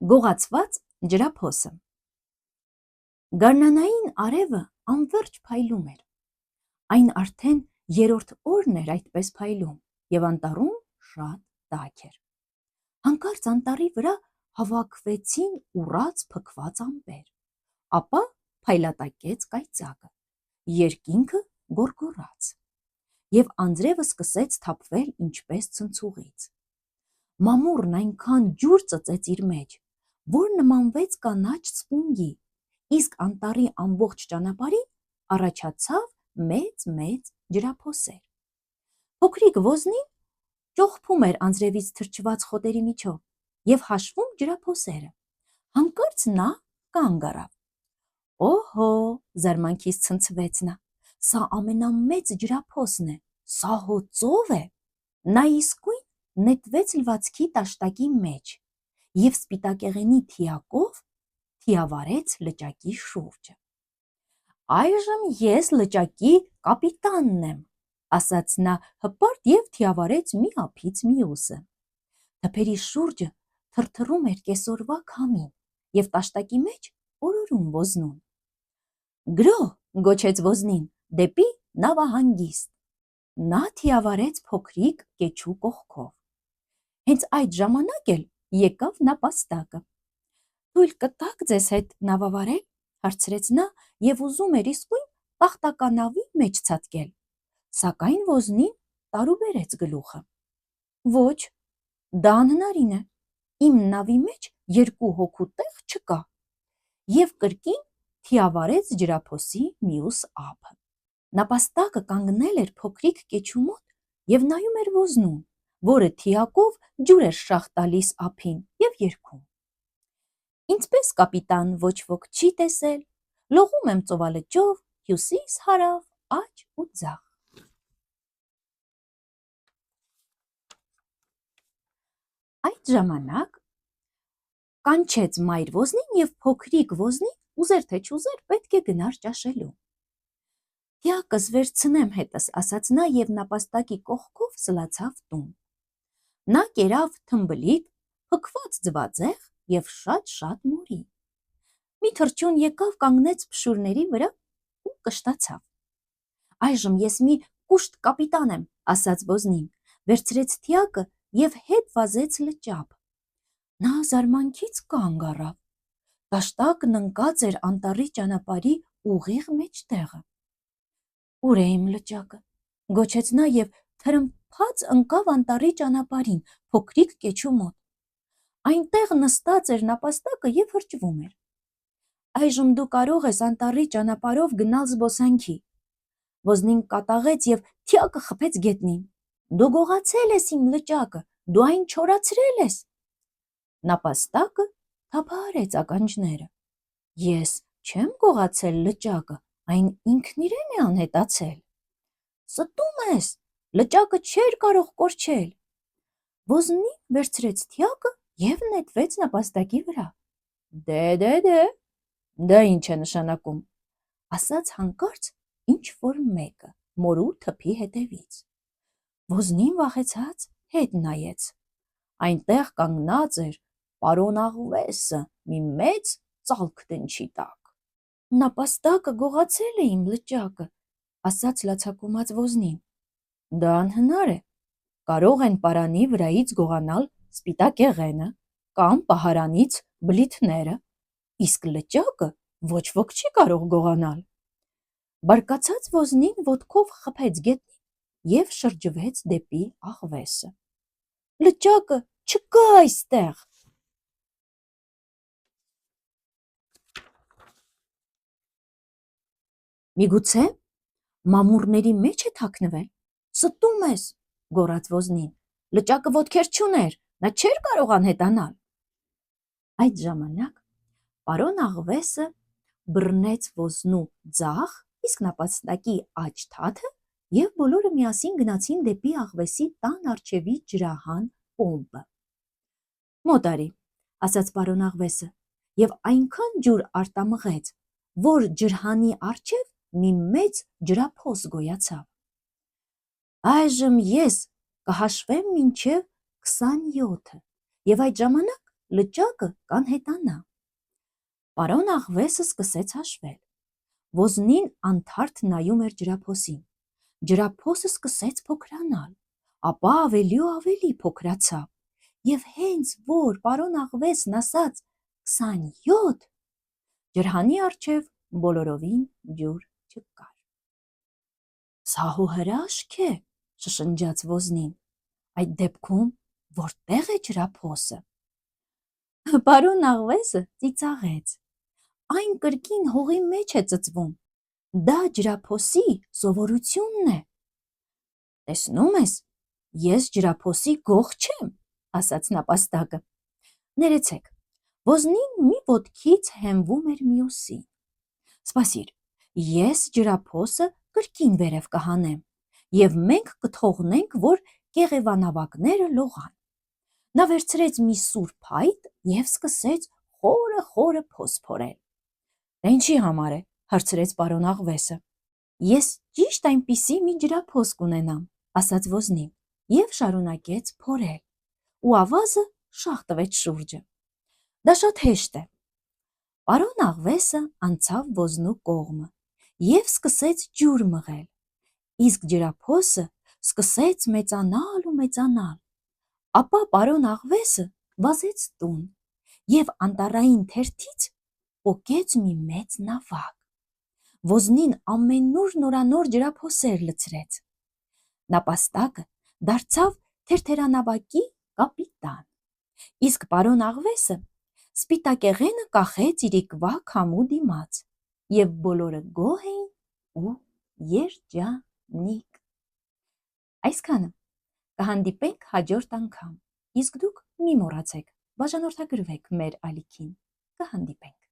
Գողացված ջրափոսը։ Գարնանային արևը անվերջ փայլում էր։ Այն արդեն երրորդ օրն էր այդպես փայլում, եւ անտառում շատ տաք էր։ Հանկարծ անտառի վրա հավաքվեցին ուռած փքված ամպեր, ապա փայլատակեց կայծակը, երկինքը գոռգոռաց, եւ անձրևը սկսեց թափվել ինչպես ցնցուղից։ Մամուռն այնքան ջուր ծծեց իր մեջ, որ նմանվեց կանաչ սպունգի, իսկ անտառի ամբողջ ճանապարհին առաջացավ մեծ ջրափոսեր։ Փոքրիկ ոզնին ճոխփում էր անձրևից թրջված խոտերի միջով եւ հաշվում ջրափոսերը։ Հանկարծ նա կանգ առավ։ Օհո, զարմանքից ցնցվեց նա, սա ամենամեծ ջրափոսն է, սա հո ծով է։ Նա իսկույն նետվեց լվացքի տաշտակի մեջ եւ սպիտակեղենի թիակով թիավարեց լճակի շուրջը։ Այժմ ես լճակի կապիտանն եմ, ասաց նա հպարտ եւ թիավարեց մի ափից մյուսը։ Թփերի շուրջը թրթռում էր կեսօրվա քամին եւ տաշտակի մեջ օրորում ոզնուն։ Գրո, գոչեց ոզնին, դեպի նավահանգիստ։ Նա թիավարեց փոքրիկ կեչու կողքով։ Հենց այդ ժամանակ էլ եկավ նապաստակը։ Թույլ կտաք ձեզ հետ նավավարել, հարցրեց նա եւ ուզում էր իսկույն տախտականավի մեջ ցատկել, սակայն ոզնին տարուբերեց գլուխը։ Ոչ, դա անհնարին է, իմ նավի մեջ երկու հոգու տեղ չկա, եւ կրկին թիավարեց ջրափոսի մյուս ափը։ Նապաստակը կանգնել էր փոքրիկ կեչու մոտ եւ նայում էր ոզնուն, որը թիակով ջուր էր շաղ տալիս ափին եւ երգում. Ինչպես կապիտան ոչ ոք չի տեսել, լողում եմ ծովալճով, հյուսիս հարավ, աջ ու ձախ։ Այդ ժամանակ կանչեց մայր ոզնին եւ փոքրիկ ոզնին ուզեր թե չուզեր պետք է գնար ճաշելու։ Թիակս վերցնեմ հետս, ասաց նա եւ նապաստակի կողքով սլացավ տուն։ Նա կերավ թմբլիկ, փքված ձվածեղ եւ շատ մորի։ Մի թռչուն եկավ կանգնեց փշուրների վրա ու կշտացավ։ Այժմ ես մի կուշտ կապիտան եմ, ասաց ոզնին, վերցրեց թիակը եւ հետ վազեց լճափ։ Նա զարմանքից կանգ առավ։ Տաշտակն ընկած էր անտառի ճանապարհի ուղիղ մեջտեղը։ Ուր է իմ լճակը, գոչեց նա եւ թրմփաց ընկավ անտառի ճանապարհին, փոքրիկ կեչու մոտ։ Այնտեղ նստած էր նապաստակը եւ հրճվում էր։ Այժմ դու կարող ես անտառի ճանապարհով գնալ զբոսանքի։ Ոզնին կատաղեց եւ թիակը խփեց գետնին։ Դու գողացել ես իմ լճակը, դու այն չորացրել ես։ Նապաստակը թափահարեց ականջները։ Ես չեմ գողացել լճակը, այն ինքն իրեն է անհետացել։ Ստում ես, լճակը չէր կարող կորչել։ Ոզնին վերցրեց թիակը եւ նետվեց նապաստակի վրա։ Դե, դա ինչ է նշանակում, ասաց հանկարծ ինչ որ մեկը մորու թփի հետևից։ Ոզնին վախեցած հետ նայեց։ Այնտեղ կանգնած էր պարոն աղվեսը մի մեծ ծալք դնչի տակ։ Նապաստակը գողացել է իմ լճակը, ասաց լացակումած ոզնին։ Դա անհնար է, կարող են պարանի վրայից գողանալ սպիտակեղենը կամ պահարանից բլիթները, իսկ լճակը ոչ ոք չի կարող գողանալ։ Բարկացած ոզնին ոտքով խփեց գետնին եւ շրջվեց դեպի աղվեսը։ Լճակը չկա այստեղ։ Միգուցե մամուռների մեջ է թաքնվել։ Ստում ես, գոռաց ոզնին։ Լճակը ոտքեր չուներ, նա չէր կարող անհետանալ։ Այդ ժամանակ պարոն աղվեսը բռնեց ոզնու ձախ, իսկ նապաստակի աջ թաթը եւ բոլորը միասին գնացին դեպի աղվեսի տան առջևի ջրահան պոմպը։ Մոտ արի, ասաց պարոն աղվեսը եւ այնքան ջուր արտամղեց, որ ջրհանի առջև մի մեծ ջրափոս գոյացավ։ Այժմ ես կհաշվեմ մինչև 27 եւ այդ ժամանակ լճակը կանհետանա։ Պարոն աղվեսը սկսեց հաշվել։ Ոզնին անթարթ նայում էր ջրափոսին։ Ջրափոսը սկսեց փոքրանալ, ապա ավելի ու ավելի փոքրացավ, եւ հենց որ պարոն աղվեսն ասաց 27, ջրհանի առջև բոլորովին ջուր չկար։ Սա հո հրաշք է, շշնջաց Ոզնին, այդ դեպքում որտեղ է ջրափոսը։ Պարոն աղվեսը ծիծաղեց, այն կրկին հողի մեջ է ծծվում, դա ջրափոսի սովորությունն է։ Տեսնում ես, ես ջրափոսի գող չեմ, ասաց նապաստակը։ Ներեցեք, Ոզնին մի ոտքից հենվում էր մյուսին։ Սպասիր, ես ջրափոսը կրկին վերև կհանեմ, եւ մենք կթողնենք, որ կեղևանավակները լողան։ Նա վերցրեց մի սուր փայտ եւ սկսեց խորը փոս փորել։ Դա ինչի համար է, հարցրեց պարոն աղվեսը։ Ես ճիշտ այնպիսի մի ջրափոս կունենամ, ասաց Ոզնին, եւ շարունակեց փորել, ու ավազը շաղ տվեց շուրջը։ Դա շատ հեշտ է։ Պարոն աղվեսը անցավ Ոզնու կողմը եւ սկսեց ջուր մղել, իսկ ջրափոսը սկսեց մեծանալ ու մեծանալ։ Ապա պարոն աղվեսը վազեց տուն եւ անտառային թերթից պոկեց մի մեծ նավակ։ Ոզնին ամենուր նորանոր ջրափոսեր լցրեց։ Նապաստակը դարձավ թերթերանավակի կապիտան, իսկ պարոն աղվեսը սպիտակեղենը կախեց իրիկվա քամու դիմաց, եւ բոլորը գոհ էին ու երջանիկ։ Այսքանը, կհանդիպենք հաջորդ անգամ, իսկ դուք մի մոռացեք բաժանորդագրվեք մեր ալիքին, կհանդիպենք։